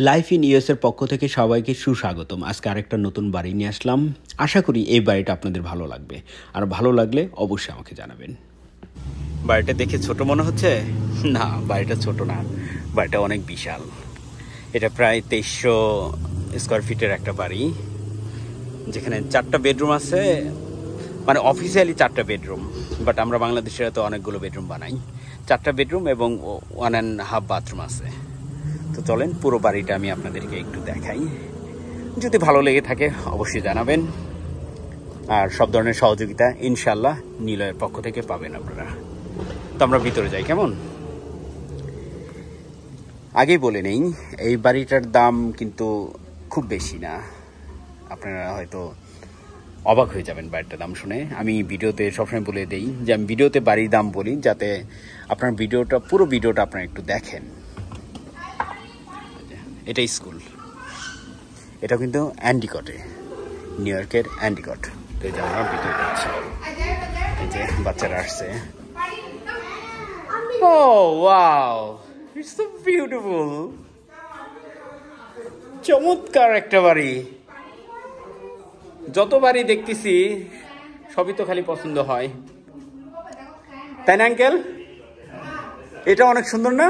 Life in US এর পক্ষ থেকে সবাইকে সুস্বাগতম। আজকে আরেকটা নতুন বাড়ি নিয়ে আসলাম। আশা করি এই বাড়িটা আপনাদের ভালো লাগবে, আর ভালো লাগলে অবশ্যই আমাকে জানাবেন। বাড়িটা দেখে ছোট মনে হচ্ছে? না, বাড়িটা ছোট না, বাড়িটা অনেক বিশাল। এটা প্রায় 2300 স্কোয়ার ফিটের একটা বাড়ি, যেখানে 4টা বেডরুম আছে। মানে অফিসিয়ালি 4টা বেডরুম, বাট আমরা বাংলাদেশের তো অনেকগুলো বেডরুম বানাই। 4টা বেডরুম এবং 1.5 বাথরুম আছে। তো চলেন পুরো বাড়িটা আমি আপনাদেরকে একটু দেখাই। যদি ভালো লেগে থাকে অবশ্যই জানাবেন, আর সব ধরনের সহযোগিতা ইনশাল্লাহ নিলয়ের পক্ষ থেকে পাবেন আপনারা। তো আমরা ভিতরে যাই কেমন। আগেই বলে নেই, এই বাড়িটার দাম কিন্তু খুব বেশি না। আপনারা হয়তো অবাক হয়ে যাবেন বাড়িটার দাম শুনে। আমি ভিডিওতে সবসময় বলে দেই যে আমি ভিডিওতে বাড়ির দাম বলি, যাতে আপনার পুরো ভিডিওটা আপনারা একটু দেখেন। এটা স্কুল, এটা কিন্তু অ্যান্ডিকটে, নিউ ইয়র্কের অ্যান্ডিকট। তো এই যে আমরা ভিতরে যাচ্ছি, এই যে বাচ্চারা আসছে। ও ওয়াও, ইটস সো বিউটিফুল। চমৎকার একটা বাড়ি। যত বাড়ি দেখতেছি সবই তো খালি পছন্দ হয়, তাই না আঙ্কেল? এটা অনেক সুন্দর না?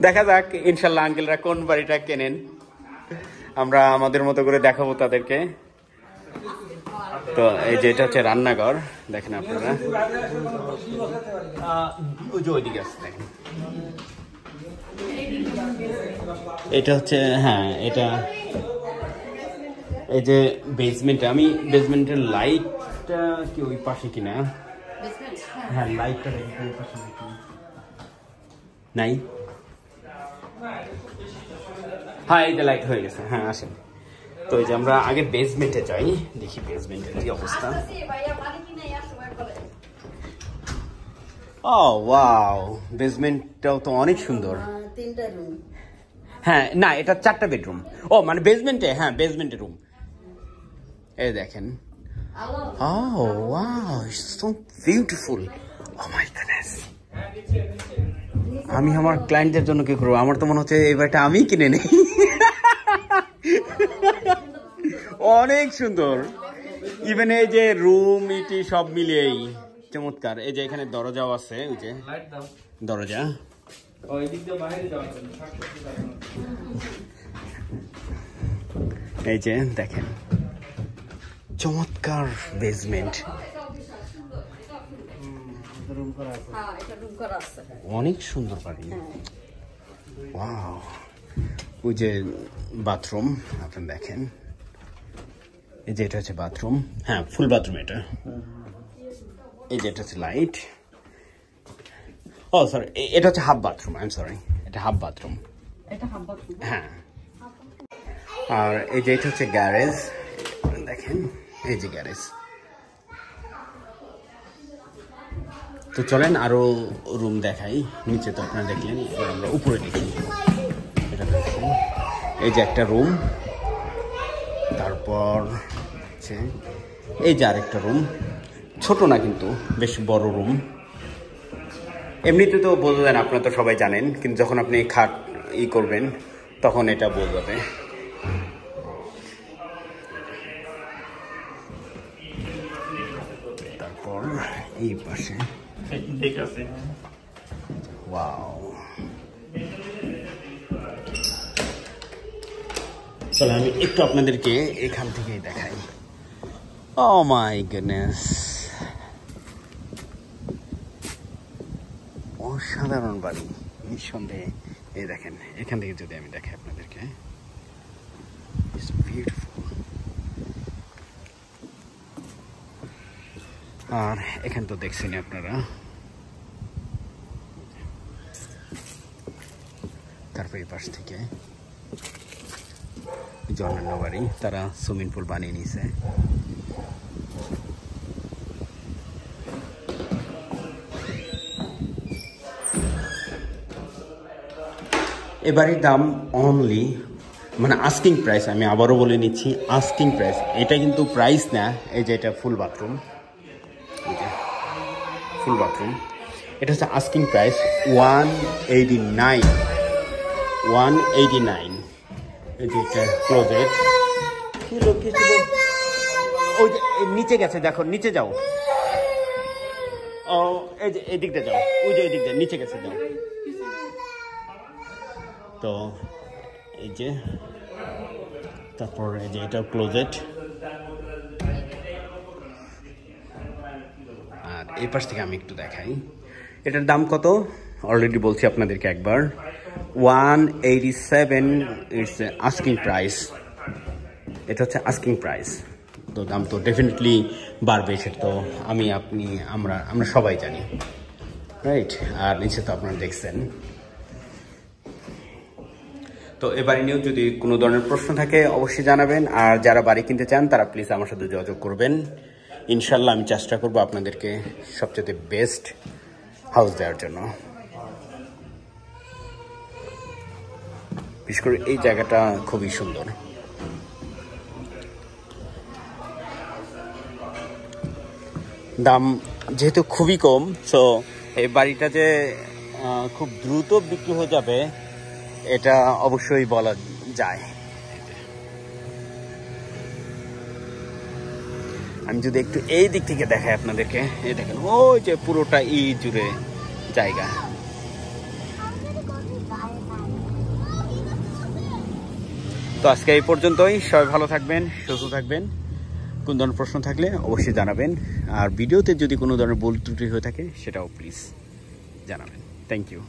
দেখা যাক ইনশাল্লাহ আঙ্কেলরা কোন বাড়িটা কেনেন, আমরা আমাদের মতো করে দেখাবো তাদেরকে। তো এই যে এটা হচ্ছে রান্নাঘর, দেখেন আপনারা। ওইদিকে আছে দেখেন, এটা হচ্ছে, হ্যাঁ এটা এই যে বেসমেন্টে। আমি বেসমেন্টের লাইটটা কি ওই পাশে কিনা? হ্যাঁ, লাইটটা ওই পাশে নাই। হ্যাঁ, এই যে লাইট হয়ে গেছে। হ্যাঁ আসেন। তো এই যে আমরা আগে বেসমেন্টে যাই, দেখি বেসমেন্টের কি অবস্থা। ও ওয়াও, বেসমেন্টটাও তো অনেক সুন্দর। হ্যাঁ না, এটা 4টা বেডরুম। ও মানে বেসমেন্টে, হ্যাঁ বেসমেন্টে রুম। এই দেখেন। Oh wow, so beautiful. Oh my goodness. আমি আমার ক্লায়েন্টদের জন্য কি করবো? আমার তো মনে হচ্ছে এই বাড়িটা আমি কিনে নেই। অনেক সুন্দর। ইভেন এই যে রুম ইটি সব মিলিয়েই চমৎকার। এই যে এখানে দরজাও আছে, ওই যে দরজা। এই যে দেখেন, চমৎকার বেসমেন্ট, অনেক সুন্দর বাড়ি। ওয়াও, ওই যে বাথরুম আপনারা দেখেন। এই যে এটা হচ্ছে বাথরুম, হ্যাঁ ফুল বাথরুম এটা। এই যে এটা হচ্ছে লাইট। ও সরি, এটা হচ্ছে half bathroom. I am sorry, এটা হাফ বাথরুম। হ্যাঁ, আর এই যে এটা হচ্ছে গ্যারেজ, দেখেন এই যে গ্যারেজ। তো চলেন আরো রুম দেখাই। নিচে তো আপনারা দেখলেন, এবার আমরা উপরে দেখি। এটা দেখেন, এই যে একটা রুম, তারপর এই যে আরেকটা রুম। ছোট না কিন্তু বেশ বড় রুম। এমনিতে তো বোঝা যায় না, আপনারা তো সবাই জানেন, কিন্তু যখন আপনি খাট করবেন তখন এটা বোঝা যাবে। তারপর এই পাশে ওয়াও। চলো আমি একটু আপনাদেরকে এখান থেকেই দেখাই। ও মাই গডনেস, অসাধারণ বাড়ি নিঃসন্দেহে। এই দেখেন, এখান থেকে যদি আমি দেখাই আপনাদেরকে, ইটস বিউটিফুল। আর এখানে তো দেখছেন আপনারা। তারপর এই পাশ থেকে অন্যান্য বাড়ি, তারা সুইমিং পুল বানিয়ে নিয়েছে। এ বাড়ির দাম অনলি, মানে আস্কিং প্রাইস, আমি আবারও বলে নিচ্ছি, আস্কিং প্রাইস। এটা কিন্তু প্রাইস না। এই যে এটা ফুল বাথরুম, এই যে ফুল বাথরুম। এটা হচ্ছে আস্কিং প্রাইস 189। 189। এই যে এটা ক্লোজেট। ওই যে নিচে গেছে, দেখো নিচে যাও। ও এই যে এই দিকটা যাও, ওই যে ওই দিকটা নিচে গেছে, যাও। তো এই যে তারপর এই যে এটা ক্লোজেট। আর এই পাশ থেকে আমি একটু দেখাই এটার দাম কত। অলরেডি বলছি আপনাদেরকে একবার, 187 ইটস আস্কিং প্রাইস। এটা হচ্ছে আস্কিং প্রাইস। তো দাম তো ডেফিনেটলি বাড়বে, সেটা তো আমরা সবাই জানি, রাইট। আর নিচে তো আপনারা দেখছেন। তো এ বাড়ি নিয়েও যদি কোনো ধরনের প্রশ্ন থাকে অবশ্যই জানাবেন। আর যারা বাড়ি কিনতে চান তারা প্লিজ আমার সাথে যোগাযোগ করবেন। ইনশাল্লাহ আমি চেষ্টা করবো আপনাদেরকে সবচেয়ে বেস্ট হাউস দেওয়ার জন্য। বিশেষ করে এই জায়গাটা খুবই সুন্দর। দাম যেহেতু খুবই কম, সো এই বাড়িটা যে খুব দ্রুত বিক্রি হয়ে যাবে এটা অবশ্যই বলা যায়। আমি যদি একটু এই দিক থেকে দেখাই আপনাদেরকে, এই দেখেন ওই যে পুরোটা জুড়ে জায়গা। তো আজকে এই পর্যন্তই। সবাই ভালো থাকবেন, সুস্থ থাকবেন। কোন ধরনের প্রশ্ন থাকলে অবশ্যই জানাবেন। আর ভিডিওতে যদি কোনো ধরনের ভুল ত্রুটি হয়ে থাকে সেটাও প্লিজ জানাবেন। Thank you.